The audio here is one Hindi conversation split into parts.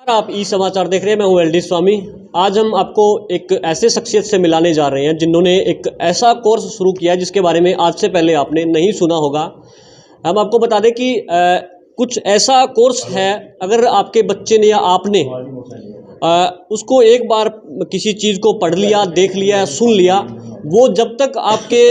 आप ई समाचार देख रहे हैं। मैं हूं एलडी स्वामी। आज हम आपको एक ऐसे शख्सियत से मिलाने जा रहे हैं जिन्होंने एक ऐसा कोर्स शुरू किया जिसके बारे में आज से पहले आपने नहीं सुना होगा। हम आपको बता दें कि कुछ ऐसा कोर्स है, अगर आपके बच्चे ने या आपने उसको एक बार किसी चीज़ को पढ़ लिया, देख लिया, सुन लिया, वो जब तक आपके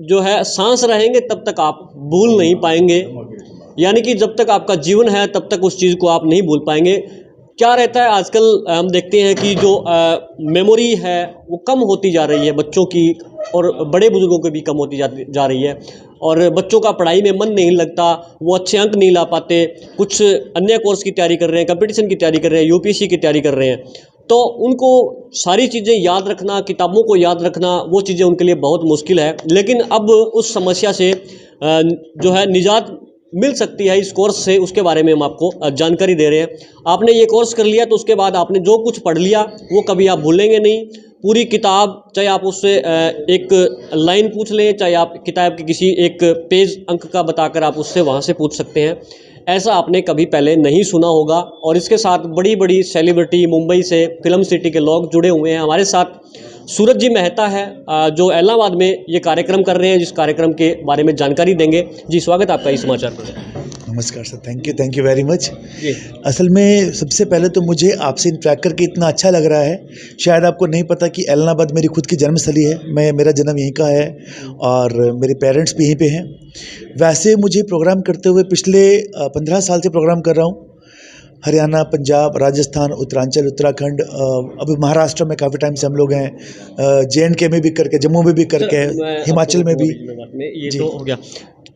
जो है सांस रहेंगे तब तक आप भूल नहीं पाएंगे। यानी कि जब तक आपका जीवन है तब तक उस चीज़ को आप नहीं भूल पाएंगे। क्या रहता है, आजकल हम देखते हैं कि जो मेमोरी है वो कम होती जा रही है बच्चों की, और बड़े बुजुर्गों की भी कम होती जा रही है, और बच्चों का पढ़ाई में मन नहीं लगता, वो अच्छे अंक नहीं ला पाते, कुछ अन्य कोर्स की तैयारी कर रहे हैं, कंपटीशन की तैयारी कर रहे हैं, यूपीएससी की तैयारी कर रहे हैं, तो उनको सारी चीज़ें याद रखना, किताबों को याद रखना, वो चीज़ें उनके लिए बहुत मुश्किल है। लेकिन अब उस समस्या से जो है निजात मिल सकती है इस कोर्स से, उसके बारे में हम आपको जानकारी दे रहे हैं। आपने ये कोर्स कर लिया तो उसके बाद आपने जो कुछ पढ़ लिया वो कभी आप भूलेंगे नहीं। पूरी किताब, चाहे आप उससे एक लाइन पूछ लें, चाहे आप किताब के किसी एक पेज अंक का बताकर आप उससे वहाँ से पूछ सकते हैं। ऐसा आपने कभी पहले नहीं सुना होगा। और इसके साथ बड़ी बड़ी सेलिब्रिटी, मुंबई से, फिल्म सिटी के लोग जुड़े हुए हैं। हमारे साथ सूरज जी मेहता है जो इलाहाबाद में ये कार्यक्रम कर रहे हैं, जिस कार्यक्रम के बारे में जानकारी देंगे। जी, स्वागत आपका इस समाचार पर। नमस्कार sir, thank you very much. असल में सबसे पहले तो मुझे आपसे इंटरेक्ट करके इतना अच्छा लग रहा है। शायद आपको नहीं पता कि इलाहाबाद मेरी खुद की जन्मस्थली है। मेरा जन्म यहीं का है और मेरे पेरेंट्स भी यहीं पे हैं। वैसे मुझे प्रोग्राम करते हुए पिछले 15 साल से प्रोग्राम कर रहा हूँ। हरियाणा, पंजाब, राजस्थान, उत्तरांचल, उत्तराखंड, अभी महाराष्ट्र में काफ़ी टाइम से हम लोग हैं, JNK में भी करके, जम्मू में भी करके, हिमाचल में भी। ये तो हो गया।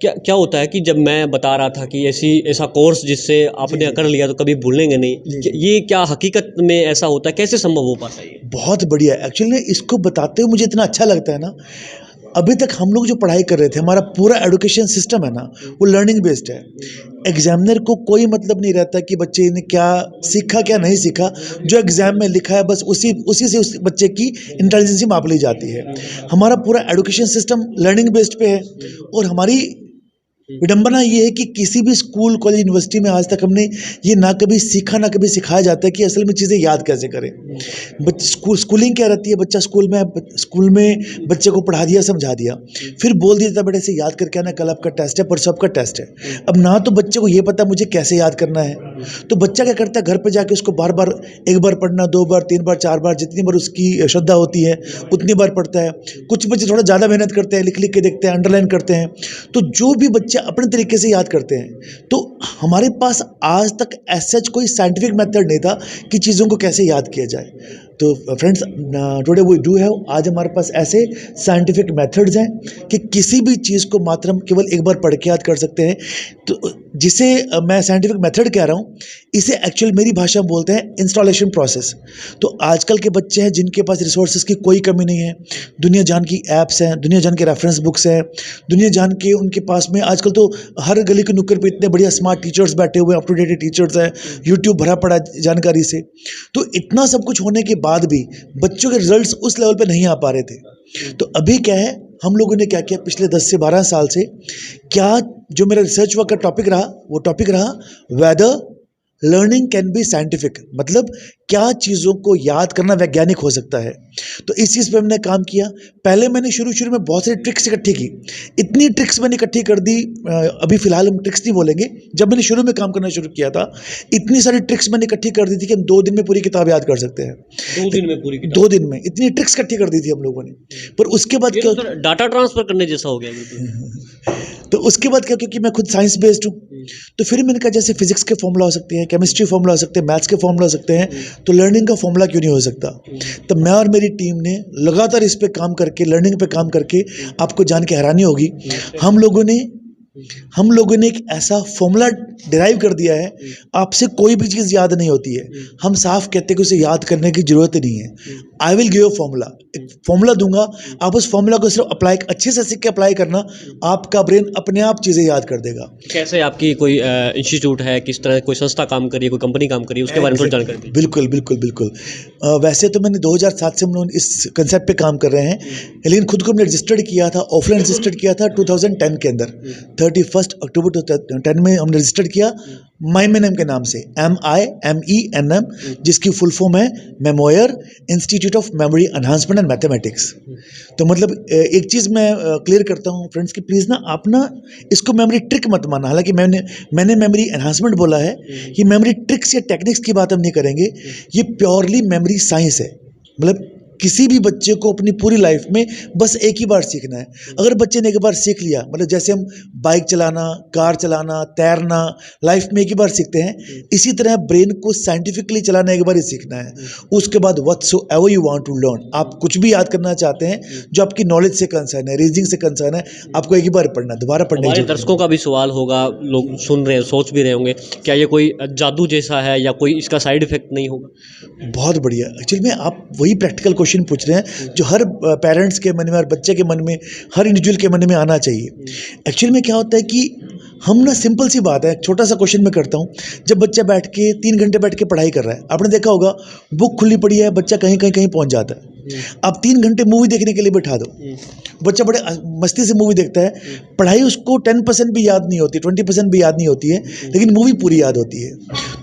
क्या होता है कि जब मैं बता रहा था कि ऐसा कोर्स जिससे आपने कर लिया तो कभी भूलेंगे नहीं, ये क्या हकीकत में ऐसा होता है? कैसे संभव हो पाता है ये? बहुत बढ़िया। एक्चुअली इसको बताते हुए मुझे इतना अच्छा लगता है ना। अभी तक हम लोग जो पढ़ाई कर रहे थे, हमारा पूरा एजुकेशन सिस्टम है ना, वो लर्निंग बेस्ड है। एग्जामिनर को कोई मतलब नहीं रहता कि बच्चे ने क्या सीखा क्या नहीं सीखा। जो एग्जाम में लिखा है बस उसी से उस बच्चे की इंटेलिजेंसी माप ली जाती है। हमारा पूरा एजुकेशन सिस्टम लर्निंग बेस्ड पे है। और हमारी विडंबना ये है कि किसी भी स्कूल, कॉलेज, यूनिवर्सिटी में आज तक हमने ये ना कभी सीखा ना कभी सिखाया जाता है कि असल में चीज़ें याद कैसे करें। स्कूलिंग क्या रहती है, बच्चा स्कूल में बच्चे को पढ़ा दिया, समझा दिया, फिर बोल दिया था बेटे से याद करके आना, कल आपका टेस्ट है, परसों आपका टेस्ट है। अब ना तो बच्चे को ये पता मुझे कैसे याद करना है, तो बच्चा क्या करता है, घर पर जाके उसको बार बार, एक बार पढ़ना, 2 बार, 3 बार, 4 बार, जितनी बार उसकी श्रद्धा होती है उतनी बार पढ़ता है। कुछ बच्चे थोड़ा ज़्यादा मेहनत करते हैं, लिख लिख के देखते हैं, अंडरलाइन करते हैं। तो जो भी बच्चे अपने तरीके से याद करते हैं, तो हमारे पास आज तक ऐसा कोई साइंटिफिक मेथड नहीं था कि चीज़ों को कैसे याद किया जाए। तो friends, today we do have, आज हमारे पास ऐसे साइंटिफिक मेथड्स हैं कि किसी भी चीज़ को मात्र हम केवल एक बार पढ़ के याद कर सकते हैं। तो जिसे मैं साइंटिफिक मेथड कह रहा हूँ, इसे एक्चुअल मेरी भाषा में बोलते हैं इंस्टॉलेशन प्रोसेस। तो आजकल के बच्चे हैं जिनके पास रिसोर्सेज की कोई कमी नहीं है, दुनिया जान की ऐप्स हैं, दुनिया जान के रेफरेंस बुक्स हैं, दुनिया जान के उनके पास में आजकल तो हर गली के नुक्कड़ पे इतने बढ़िया स्मार्ट टीचर्स बैठे हुए हैं, अप टू डेट टीचर्स हैं, यूट्यूब भरा पड़ा जानकारी से। तो इतना सब कुछ होने के बाद भी बच्चों के रिजल्ट्स उस लेवल पे नहीं आ पा रहे थे। तो अभी क्या है, हम लोगों ने क्या किया पिछले 10 से 12 साल से, क्या जो मेरा रिसर्च वर्क का टॉपिक रहा, वो टॉपिक रहा whether learning can be scientific, मतलब क्या चीज़ों को याद करना वैज्ञानिक हो सकता है। तो इस चीज़ पे हमने काम किया। पहले मैंने शुरू में बहुत सारी ट्रिक्स इकट्ठी की, इतनी ट्रिक्स मैंने इकट्ठी कर दी, अभी फिलहाल हम ट्रिक्स नहीं बोलेंगे, जब मैंने शुरू में काम करना शुरू किया था इतनी सारी ट्रिक्स मैंने इकट्ठी कर दी थी कि हम 2 दिन में पूरी किताब याद कर सकते हैं। 2 दिन में पूरी किताब? 2 दिन में इतनी ट्रिक्स इकट्ठी कर दी थी हम लोगों ने। पर उसके बाद क्या, डाटा ट्रांसफर करने जैसा हो गया। तो उसके बाद क्या, क्योंकि मैं खुद साइंस बेस्ड हूँ, तो फिर मैंने कहा जैसे फिजिक्स के फॉर्मूला हो सकते हैं, केमिस्ट्री फॉर्मूला हो सकते हैं, मैथ्स के फॉर्मूला हो सकते हैं, तो लर्निंग का फॉर्मूला क्यों नहीं हो सकता। तो मैं और मेरी टीम ने लगातार इस पे काम करके, लर्निंग पे काम करके, आपको जान के हैरानी होगी, हम लोगों ने एक ऐसा फॉर्मूला डिराइव कर दिया है, आपसे कोई भी चीज़ याद नहीं होती है। हम साफ कहते हैं कि उसे याद करने की ज़रूरत ही नहीं है। I will give a formula, एक फॉर्मूला दूंगा, आप उस फॉर्मूला को सिर्फ अच्छे से सीख के अप्लाई करना, आपका ब्रेन अपने आप चीज़ें याद कर देगा। कैसे आपकी कोई इंस्टीट्यूट है, किस तरह कोई संस्था काम करी है, कोई कंपनी काम करी है, उसके बारे में थोड़ी जानकारी दीजिए। बिल्कुल बिल्कुल बिल्कुल। वैसे तो मैंने 2007 से हम लोग इस कंसेप्ट पे काम कर रहे हैं, लेकिन खुद को हमने रजिस्टर्ड किया था, ऑफलाइन रजिस्टर्ड किया था 2010 के अंदर, 31 अक्टूबर 2010 में हमने रजिस्टर्ड किया MIMENM के नाम से, MIMENM, जिसकी फुल फॉर्म है memoir institute of memory enhancement and mathematics. तो मतलब एक चीज़ मैं क्लियर करता हूँ फ्रेंड्स कि प्लीज़ ना आप ना इसको मेमोरी ट्रिक मत मानना। हालांकि मैंने मेमोरी एनहांसमेंट बोला है, ये मेमोरी ट्रिक्स या टेक्निक्स की बात हम नहीं करेंगे, ये प्योरली मेमोरी साइंस है। मतलब किसी भी बच्चे को अपनी पूरी लाइफ में बस एक ही बार सीखना है। अगर बच्चे ने एक बार सीख लिया, मतलब जैसे हम बाइक चलाना, कार चलाना, तैरना लाइफ में एक ही बार सीखते हैं, इसी तरह ब्रेन को साइंटिफिकली चलाना एक बार ही सीखना है। उसके बाद whatsoever you want to learn, आप कुछ भी याद करना चाहते हैं जो आपकी नॉलेज से कंसर्न है, रीजनिंग से कंसर्न है, आपको एक ही बार पढ़ना, दोबारा पढ़ने की हमारे जरूरत नहीं। दर्शकों का भी सवाल होगा, लोग सुन रहे हैं, सोच भी रहे होंगे, क्या ये कोई जादू जैसा है या कोई इसका साइड इफेक्ट नहीं होगा? बहुत बढ़िया। एक्चुअली में आप वही प्रैक्टिकल क्वेश्चन पूछ रहे हैं जो हर पेरेंट्स के मन में, हर बच्चे के मन में, हर इंडिविजुअल के मन में आना चाहिए। एक्चुअली में क्या होता है कि हम ना, सिंपल सी बात है, एक छोटा सा क्वेश्चन मैं करता हूँ। जब बच्चा बैठ के 3 घंटे बैठ के पढ़ाई कर रहा है, आपने देखा होगा बुक खुली पड़ी है, बच्चा कहीं कहीं कहीं पहुँच जाता है। आप 3 घंटे मूवी देखने के लिए बैठा दो, बच्चा बड़े मस्ती से मूवी देखता है, पढ़ाई उसको 10% भी याद नहीं होती, 20% भी याद नहीं होती है, लेकिन मूवी पूरी याद होती है।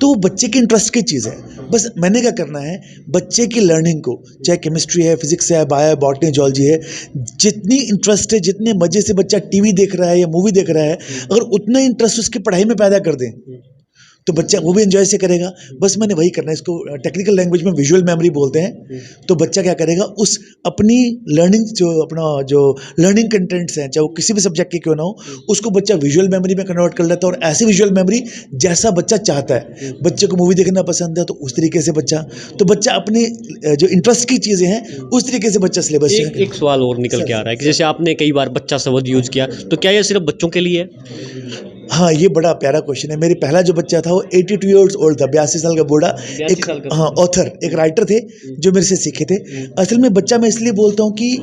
तो वो बच्चे के इंटरेस्ट की चीज़ है। बस मैंने क्या करना है, बच्चे की लर्निंग को, चाहे केमिस्ट्री है, फिजिक्स है, बायो, बॉटनी, जूलॉजी है, जितनी इंटरेस्ट है, जितने मज़े से बच्चा टीवी देख रहा है या मूवी देख रहा है, अगर उतना इंटरेस्ट उसकी पढ़ाई में पैदा कर दें तो बच्चा वो भी एंजॉय से करेगा। बस मैंने वही करना है, इसको टेक्निकल लैंग्वेज में विजुअल मेमोरी बोलते हैं। तो बच्चा क्या करेगा, उस अपनी लर्निंग जो लर्निंग कंटेंट्स हैं, चाहे वो किसी भी सब्जेक्ट के क्यों ना हो, उसको बच्चा विजुअल मेमोरी में कन्वर्ट कर लेता है। और ऐसी विजुअल मेमोरी जैसा बच्चा चाहता है, बच्चे को मूवी देखना पसंद है तो उस तरीके से बच्चा अपनी जो इंटरेस्ट की चीज़ें हैं उस तरीके से बच्चा सिलेबस। एक सवाल और निकल के आ रहा है कि जैसे आपने कई बार बच्चा शब्द यूज किया, तो क्या ये सिर्फ बच्चों के लिए है? हाँ, ये बड़ा प्यारा क्वेश्चन है। मेरे पहला जो बच्चा था वो 82 ईयर्स ओल्ड था, 82 साल का बूढ़ा, एक ऑथर, एक राइटर थे जो मेरे से सीखे थे। असल में बच्चा मैं इसलिए बोलता हूँ कि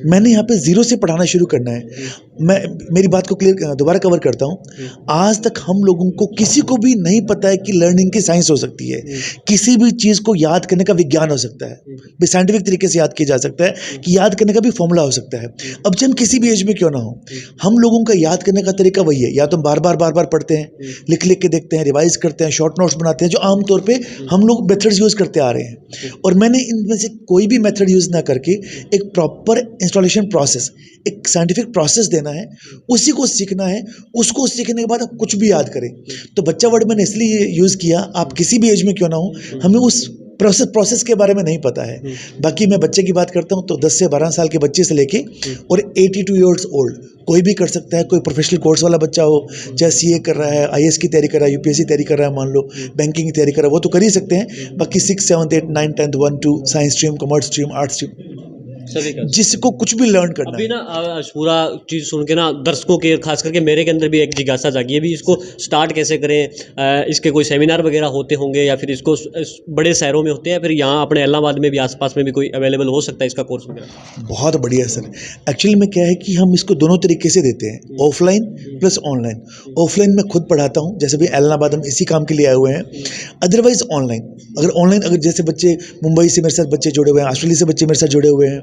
मैंने यहाँ पे ज़ीरो से पढ़ाना शुरू करना है। मैं मेरी बात को क्लियर दोबारा कवर करता हूँ। आज तक हम लोगों को किसी को भी नहीं पता है कि लर्निंग की साइंस हो सकती है, किसी भी चीज़ को याद करने का विज्ञान हो सकता है, भी साइंटिफिक तरीके से याद किया जा सकता है, कि याद करने का भी फॉर्मूला हो सकता है। अब जब हम किसी भी एज में क्यों ना हो, हम लोगों का याद करने का तरीका वही है, या तो हम बार बार पढ़ते हैं, लिख के देखते हैं, रिवाइज करते हैं, शॉर्ट नोट्स बनाते हैं, जो आमतौर पे हम लोग मेथड्स यूज़ करते आ रहे हैं। और मैंने इनमें से कोई भी मेथड यूज़ ना करके एक प्रॉपर इंस्टॉलेशन प्रोसेस, एक साइंटिफिक प्रोसेस देना है, उसी को सीखना है। उसको सीखने के बाद आप कुछ भी याद करें। तो बच्चा वर्ड मैंने इसलिए यूज़ किया, आप किसी भी एज में क्यों ना हो, हमें उस प्रोसेस के बारे में नहीं पता है। बाकी मैं बच्चे की बात करता हूँ तो 10 से 12 साल के बच्चे से लेके और 82 ईयर्स ओल्ड कोई भी कर सकता है। कोई प्रोफेशनल कोर्स वाला बच्चा हो, चाहे CA कर रहा है, IAS की तैयारी कर रहा है, UPSC तैयारी कर रहा है, मान लो बैंकिंग की तैयारी कर रहा है, वो तो कर ही सकते हैं। बाकी 6, 7, 8, 9, 10, 1, 2 science stream, commerce stream, arts stream, जिसको कुछ भी लर्न करना अभी है। ना पूरा चीज़ सुन के ना दर्शकों के, खास करके मेरे के अंदर भी एक जिज्ञासा जागी है, भी इसको स्टार्ट कैसे करें? इसके कोई सेमिनार वगैरह होते होंगे या फिर इसको बड़े शहरों में होते हैं, फिर यहाँ अपने इलाहाबाद में भी आसपास में भी कोई अवेलेबल हो सकता है इसका कोर्स वगैरह? बहुत बढ़िया सर। एक्चुअली में क्या है कि हम इसको दोनों तरीके से देते हैं, ऑफलाइन प्लस ऑनलाइन। ऑफलाइन में खुद पढ़ाता हूँ, जैसे भी इलाहाबाद हम इसी काम के लिए आए हुए हैं। अदरवाइज ऑनलाइन, अगर जैसे बच्चे मुंबई से मेरे साथ बच्चे जुड़े हुए हैं, ऑस्ट्रेलिया से बच्चे मेरे साथ जुड़े हुए हैं,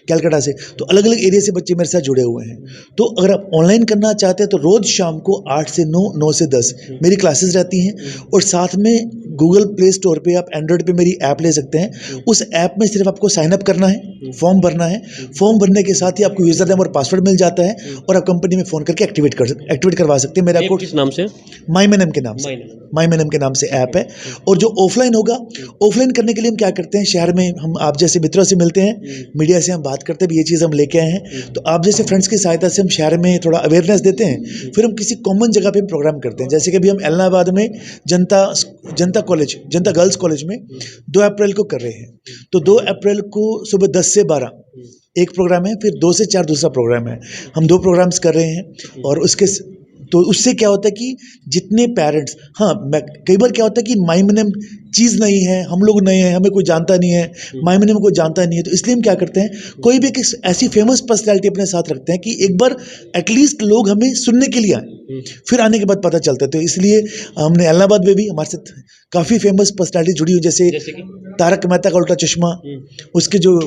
कलकत्ता से, तो अलग अलग एरिया से बच्चे मेरे साथ जुड़े हुए हैं। तो अगर आप ऑनलाइन करना चाहते हैं तो रोज़ शाम को 8 से 9, 9 से 10 मेरी क्लासेस रहती हैं। और साथ में गूगल प्ले स्टोर पे आप एंड्रॉयड पे मेरी ऐप ले सकते हैं। उस ऐप में सिर्फ आपको साइन अप करना है, फॉर्म भरना है। फॉर्म भरने के साथ ही आपको यूज़र नेम और पासवर्ड मिल जाता है और आप कंपनी में फ़ोन करके एक्टिवेट करवा सकते हैं। मेरा कोड किस नाम से? MIMENM के नाम से, MIMENM के नाम से ऐप है। और जो ऑफलाइन होगा, ऑफलाइन करने के लिए हम क्या करते हैं, शहर में हम आप जैसे मित्रों से मिलते हैं, मीडिया से हम बात करते हैं, भी ये चीज़ हम लेके आए हैं। तो आप जैसे फ्रेंड्स की सहायता से हम शहर में थोड़ा अवेयरनेस देते हैं। फिर हम किसी कॉमन जगह पे प्रोग्राम करते हैं। जैसे कि अभी हम इलाहाबाद में जनता गर्ल्स कॉलेज में 2 अप्रैल को कर रहे हैं। तो 2 अप्रैल को सुबह 10 से 12 एक प्रोग्राम है, फिर 2 से 4 दूसरा प्रोग्राम है। हम 2 प्रोग्राम्स कर रहे हैं। और तो उससे क्या होता है कि जितने पेरेंट्स, कई बार क्या होता है कि MIMENM चीज़ नहीं है, हम लोग नए हैं, हमें कोई जानता नहीं है, MIMENM कोई जानता नहीं है, तो इसलिए हम क्या करते हैं, कोई भी एक ऐसी फेमस पर्सनैलिटी अपने साथ रखते हैं कि एक बार एटलीस्ट लोग हमें सुनने के लिए आए, फिर आने के बाद पता चलता है। तो इसलिए हमने इलाहाबाद में भी हमारे साथ काफ़ी फेमस पर्सनैलिटी जुड़ी हुई, जैसे तारक मेहता का उल्टा चश्मा, उसके जो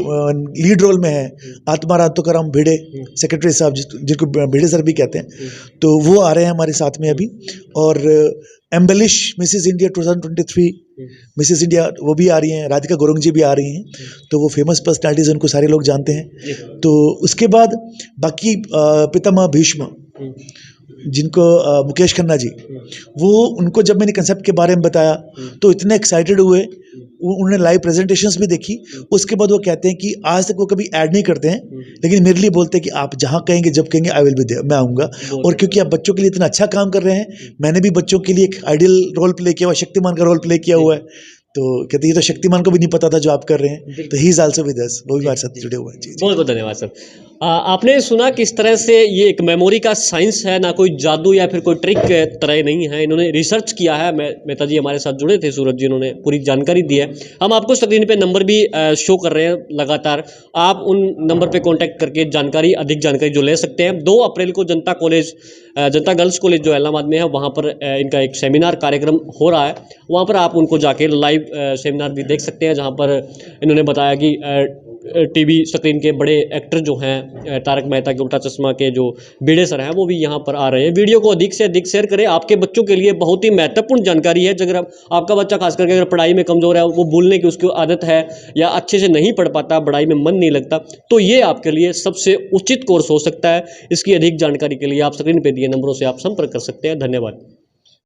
लीड रोल में है आत्माराम तुकाराम भिड़े, सेक्रेटरी साहब जिनको भिड़े सर भी कहते हैं, तो वो आ रहे हैं हमारे साथ में अभी। और embellish Mrs India 2023 Mrs India वो भी आ रही हैं, राधिका गोरंग जी भी आ रही हैं, तो वो फेमस पर्सनैलिटीज उनको सारे लोग जानते हैं। तो उसके बाद बाकी पितामह भीष्म जिनको मुकेश खन्ना जी, वो उनको जब मैंने कंसेप्ट के बारे में बताया तो इतने एक्साइटेड हुए, उन्होंने लाइव प्रेजेंटेशंस भी देखी। उसके बाद वो कहते हैं कि आज तक वो कभी ऐड नहीं करते हैं, लेकिन मेरे लिए बोलते हैं कि आप जहाँ कहेंगे जब कहेंगे आई विल बी देयर, मैं आऊँगा। और क्योंकि आप बच्चों के लिए इतना अच्छा काम कर रहे हैं, मैंने भी बच्चों के लिए एक आइडियल रोल प्ले किया हुआ, शक्तिमान का रोल प्ले किया हुआ है, तो कहते ये तो शक्तिमान को भी नहीं पता था जो आप कर रहे हैं, तो he is also with us, वो भी हमारे साथ जुड़े हुए हैं। जी बहुत बहुत धन्यवाद सर। आपने सुना किस तरह से ये एक मेमोरी का साइंस है, ना कोई जादू या फिर कोई ट्रिक तरह नहीं है, इन्होंने रिसर्च किया है। मेहता जी हमारे साथ जुड़े थे, सूरज जी, उन्होंने पूरी जानकारी दी है। हम आपको स्क्रीन पे नंबर भी शो कर रहे हैं लगातार, आप उन नंबर पे कांटेक्ट करके अधिक जानकारी जो ले सकते हैं। 2 अप्रैल को जनता गर्ल्स कॉलेज जो इलाहाबाद में है, वहाँ पर इनका एक सेमिनार कार्यक्रम हो रहा है, वहाँ पर आप उनको जाके लाइव सेमिनार भी देख सकते हैं, जहाँ पर इन्होंने बताया कि टीवी स्क्रीन के बड़े एक्टर जो हैं, तारक मेहता के उल्टा चश्मा के जो भिड़े सर हैं, वो भी यहाँ पर आ रहे हैं। वीडियो को अधिक से अधिक शेयर करें, आपके बच्चों के लिए बहुत ही महत्वपूर्ण जानकारी है। अगर आपका बच्चा खास करके अगर पढ़ाई में कमज़ोर है, वो भूलने की उसकी आदत है या अच्छे से नहीं पढ़ पाता, पढ़ाई में मन नहीं लगता, तो ये आपके लिए सबसे उचित कोर्स हो सकता है। इसकी अधिक जानकारी के लिए आप स्क्रीन पर दिए नंबरों से आप संपर्क कर सकते हैं। धन्यवाद।